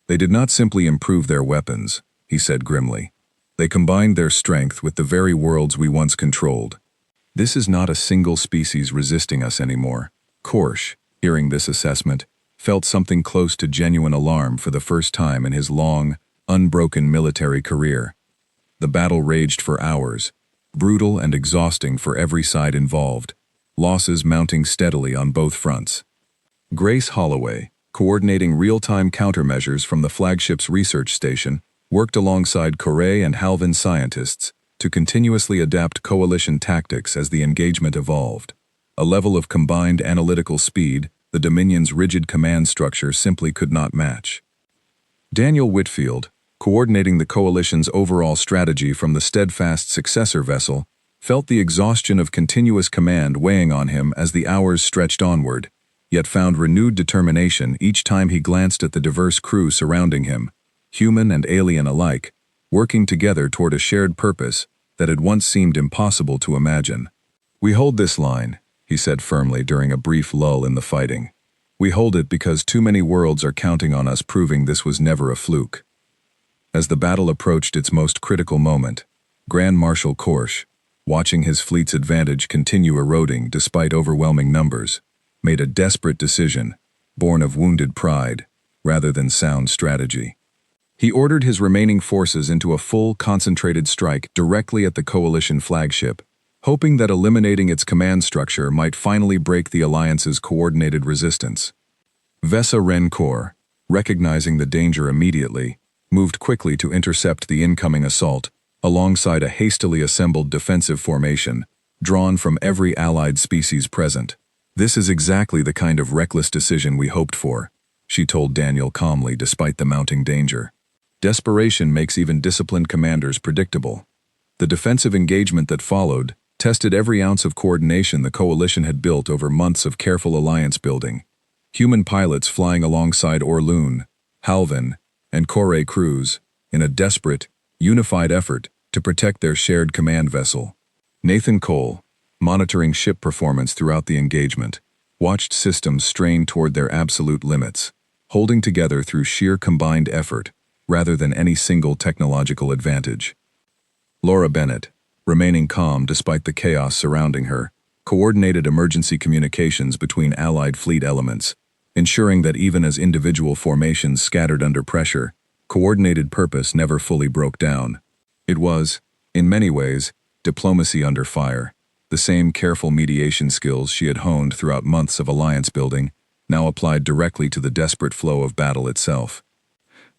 They did not simply improve their weapons, he said grimly. They combined their strength with the very worlds we once controlled. This is not a single species resisting us anymore. Korsch, hearing this assessment, felt something close to genuine alarm for the first time in his long, unbroken military career. The battle raged for hours, brutal and exhausting for every side involved, losses mounting steadily on both fronts. Grace Holloway, coordinating real-time countermeasures from the flagship's research station, worked alongside Corée and Halvan scientists to continuously adapt Coalition tactics as the engagement evolved, a level of combined analytical speed the Dominion's rigid command structure simply could not match. Daniel Whitfield, coordinating the Coalition's overall strategy from the steadfast successor vessel, felt the exhaustion of continuous command weighing on him as the hours stretched onward, yet found renewed determination each time he glanced at the diverse crew surrounding him, human and alien alike, working together toward a shared purpose that had once seemed impossible to imagine. We hold this line, he said firmly during a brief lull in the fighting. We hold it because too many worlds are counting on us proving this was never a fluke. As the battle approached its most critical moment, Grand Marshal Korsch, watching his fleet's advantage continue eroding despite overwhelming numbers, made a desperate decision, born of wounded pride, rather than sound strategy. He ordered his remaining forces into a full, concentrated strike directly at the Coalition flagship, hoping that eliminating its command structure might finally break the Alliance's coordinated resistance. Vesa Rencor, recognizing the danger immediately, moved quickly to intercept the incoming assault, alongside a hastily assembled defensive formation, drawn from every allied species present. "This is exactly the kind of reckless decision we hoped for," she told Daniel calmly despite the mounting danger. Desperation makes even disciplined commanders predictable. The defensive engagement that followed tested every ounce of coordination the coalition had built over months of careful alliance building. Human pilots flying alongside Orlun, Halvin, and Kore crews in a desperate, unified effort to protect their shared command vessel. Nathan Cole, monitoring ship performance throughout the engagement, watched systems strain toward their absolute limits, holding together through sheer combined effort rather than any single technological advantage. Laura Bennett, remaining calm despite the chaos surrounding her, coordinated emergency communications between Allied fleet elements, ensuring that even as individual formations scattered under pressure, coordinated purpose never fully broke down. It was, in many ways, diplomacy under fire, the same careful mediation skills she had honed throughout months of alliance building, now applied directly to the desperate flow of battle itself.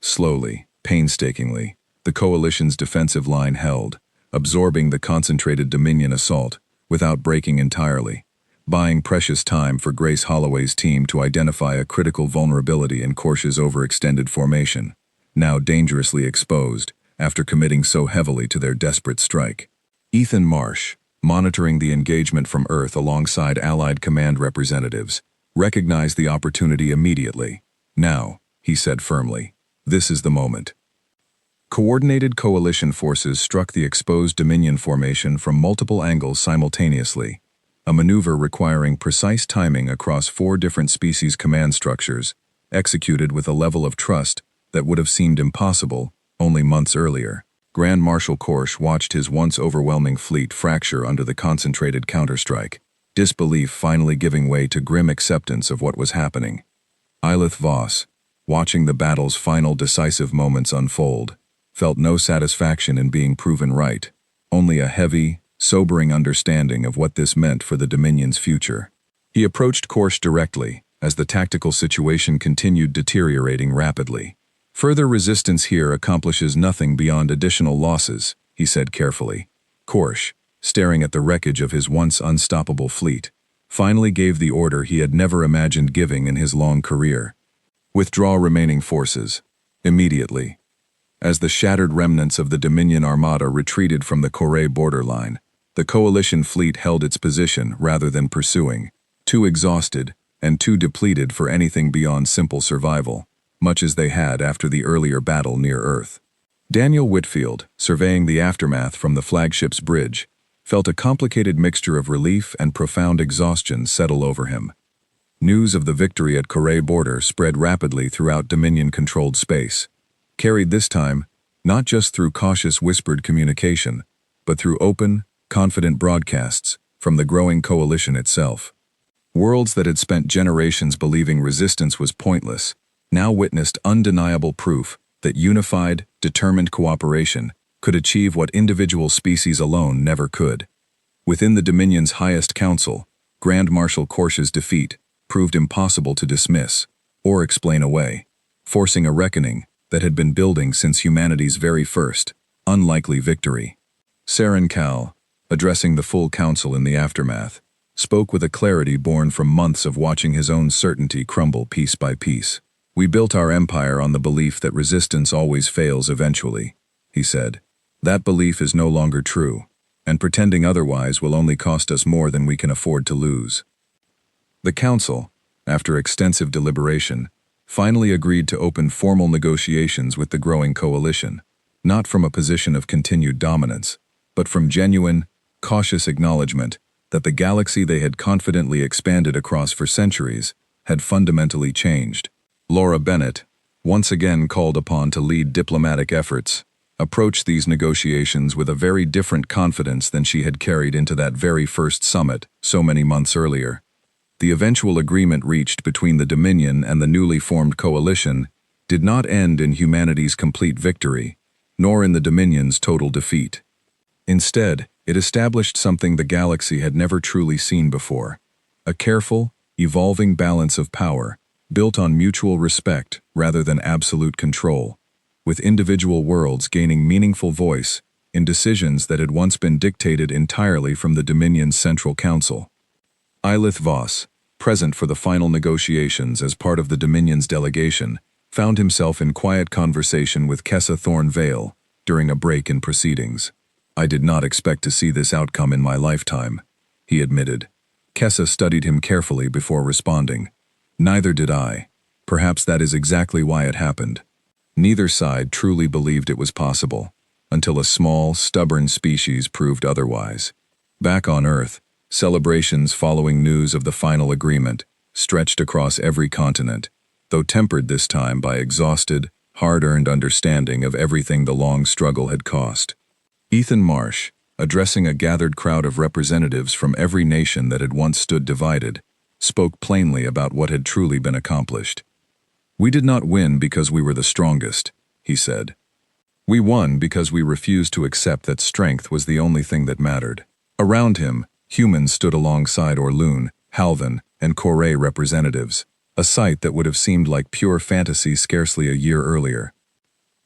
Slowly, painstakingly, the coalition's defensive line held, absorbing the concentrated Dominion assault without breaking entirely, buying precious time for Grace Holloway's team to identify a critical vulnerability in Korsh's overextended formation, now dangerously exposed after committing so heavily to their desperate strike. Ethan Marsh, monitoring the engagement from Earth alongside Allied command representatives, recognized the opportunity immediately. "Now," he said firmly, "this is the moment." Coordinated coalition forces struck the exposed Dominion formation from multiple angles simultaneously, a maneuver requiring precise timing across 4 different species command structures, executed with a level of trust that would have seemed impossible only months earlier. Grand Marshal Korsh watched his once overwhelming fleet fracture under the concentrated counterstrike, disbelief finally giving way to grim acceptance of what was happening. Eilith Voss, watching the battle's final decisive moments unfold, felt no satisfaction in being proven right, only a heavy, sobering understanding of what this meant for the Dominion's future. He approached Korsh directly, as the tactical situation continued deteriorating rapidly. "Further resistance here accomplishes nothing beyond additional losses," he said carefully. Korsh, staring at the wreckage of his once unstoppable fleet, finally gave the order he had never imagined giving in his long career. "Withdraw remaining forces. Immediately." As the shattered remnants of the Dominion Armada retreated from the Kore borderline, the coalition fleet held its position rather than pursuing, too exhausted and too depleted for anything beyond simple survival, much as they had after the earlier battle near Earth. Daniel Whitfield, surveying the aftermath from the flagship's bridge, felt a complicated mixture of relief and profound exhaustion settle over him. News of the victory at Kore border spread rapidly throughout Dominion-controlled space, carried this time not just through cautious whispered communication, but through open, confident broadcasts from the growing coalition itself. Worlds that had spent generations believing resistance was pointless now witnessed undeniable proof that unified, determined cooperation could achieve what individual species alone never could. Within the Dominion's highest council, Grand Marshal Korsh's defeat proved impossible to dismiss or explain away, forcing a reckoning that had been building since humanity's very first, unlikely victory. Saren Kal, addressing the full council in the aftermath, spoke with a clarity born from months of watching his own certainty crumble piece by piece. "We built our empire on the belief that resistance always fails eventually," he said. "That belief is no longer true, and pretending otherwise will only cost us more than we can afford to lose." The council, after extensive deliberation, finally agreed to open formal negotiations with the growing coalition, not from a position of continued dominance, but from genuine, cautious acknowledgement that the galaxy they had confidently expanded across for centuries had fundamentally changed. Laura Bennett, once again called upon to lead diplomatic efforts, approached these negotiations with a very different confidence than she had carried into that very first summit so many months earlier. The eventual agreement reached between the Dominion and the newly formed coalition did not end in humanity's complete victory, nor in the Dominion's total defeat. Instead, it established something the galaxy had never truly seen before: a careful, evolving balance of power, built on mutual respect rather than absolute control, with individual worlds gaining meaningful voice in decisions that had once been dictated entirely from the Dominion's Central Council. Eilith Voss, present for the final negotiations as part of the Dominion's delegation, found himself in quiet conversation with Kessa Thorn Vale during a break in proceedings. "I did not expect to see this outcome in my lifetime," he admitted. Kessa studied him carefully before responding. "Neither did I. Perhaps that is exactly why it happened." Neither side truly believed it was possible, until a small, stubborn species proved otherwise. Back on Earth, celebrations following news of the final agreement stretched across every continent, though tempered this time by exhausted, hard-earned understanding of everything the long struggle had cost. Ethan Marsh, addressing a gathered crowd of representatives from every nation that had once stood divided, spoke plainly about what had truly been accomplished. "We did not win because we were the strongest," he said. "We won because we refused to accept that strength was the only thing that mattered." Around him, humans stood alongside Orlun, Halvan, and Corée representatives, a sight that would have seemed like pure fantasy scarcely a year earlier.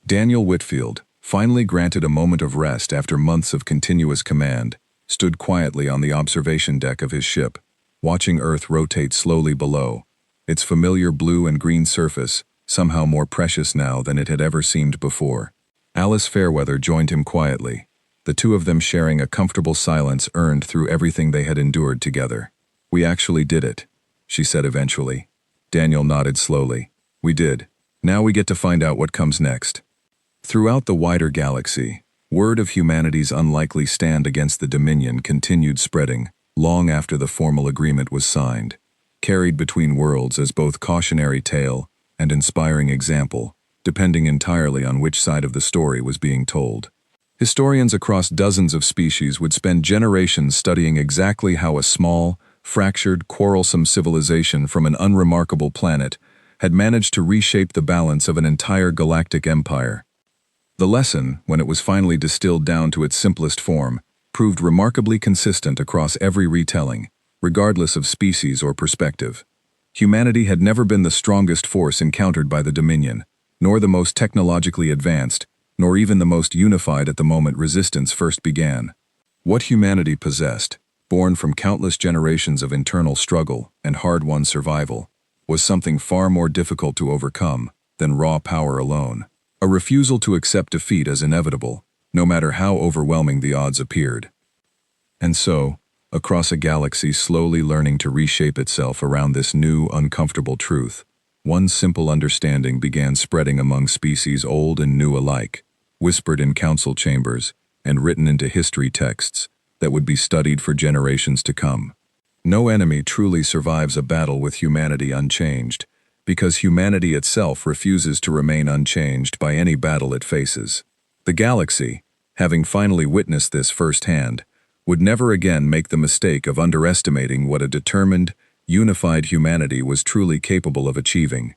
Daniel Whitfield, finally granted a moment of rest after months of continuous command, stood quietly on the observation deck of his ship, watching Earth rotate slowly below, its familiar blue and green surface somehow more precious now than it had ever seemed before. Alice Fairweather joined him quietly, the two of them sharing a comfortable silence earned through everything they had endured together. "We actually did it," she said eventually. Daniel nodded slowly. "We did. Now we get to find out what comes next." Throughout the wider galaxy, word of humanity's unlikely stand against the Dominion continued spreading long after the formal agreement was signed, carried between worlds as both cautionary tale and inspiring example, depending entirely on which side of the story was being told. Historians across dozens of species would spend generations studying exactly how a small, fractured, quarrelsome civilization from an unremarkable planet had managed to reshape the balance of an entire galactic empire. The lesson, when it was finally distilled down to its simplest form, proved remarkably consistent across every retelling, regardless of species or perspective. Humanity had never been the strongest force encountered by the Dominion, nor the most technologically advanced, nor even the most unified at the moment resistance first began. What humanity possessed, born from countless generations of internal struggle and hard-won survival, was something far more difficult to overcome than raw power alone. A refusal to accept defeat as inevitable, no matter how overwhelming the odds appeared. And so, across a galaxy slowly learning to reshape itself around this new, uncomfortable truth, one simple understanding began spreading among species old and new alike, whispered in council chambers and written into history texts that would be studied for generations to come. No enemy truly survives a battle with humanity unchanged, because humanity itself refuses to remain unchanged by any battle it faces. The galaxy, having finally witnessed this firsthand, would never again make the mistake of underestimating what a determined, unified humanity was truly capable of achieving.